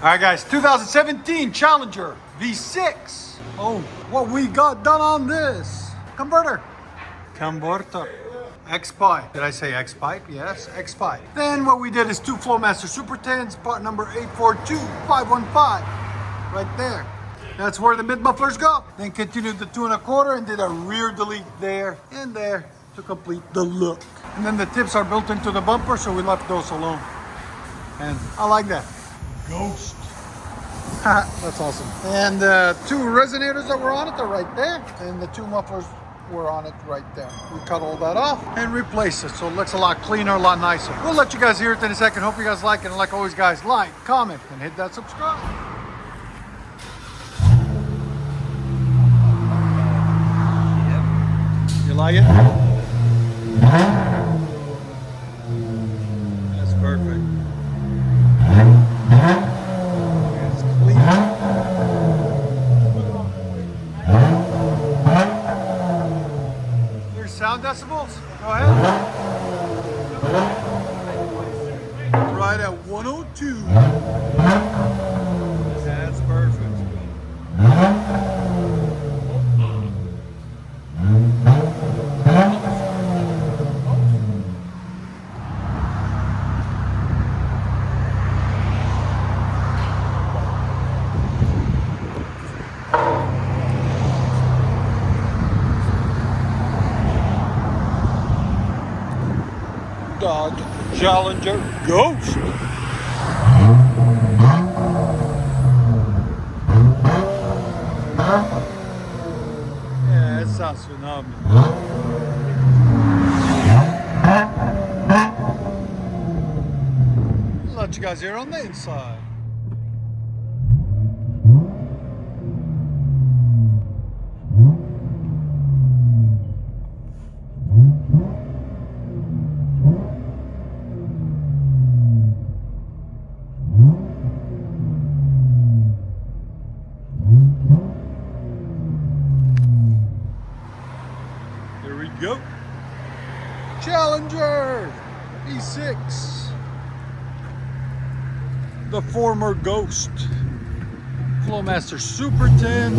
All right, guys, 2017 Challenger V6. Oh, what we got done on this? Converter. X-pipe. Did I say X-pipe? Yes, X-pipe. Then what we did is two FLOWMASTER Super 10s, part number 842515. Right there. That's where the mid mufflers go. Then continued the 2 1/4 and did a rear delete there and there to complete the look. And then the tips are built into the bumper, so we left those alone. And I like that. Ghost. That's awesome. And the 2 resonators that were on it are right there. And the 2 mufflers were on it right there. We cut all that off and replaced it. So it looks a lot cleaner, a lot nicer. We'll let you guys hear it in a second. Hope you guys like it. And like always, guys, like, comment, and hit that subscribe. You like it? That's perfect. It's clean. There's sound decibels. Go ahead. Right at 102. That's perfect. Dodge Challenger Ghost. Yeah, it sounds phenomenal. Let you guys hear on the inside. Here we go. Challenger V6. The former Ghost. FLOWMASTER Super 10.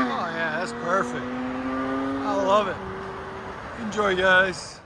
Oh yeah, that's perfect. I love it. Enjoy, guys.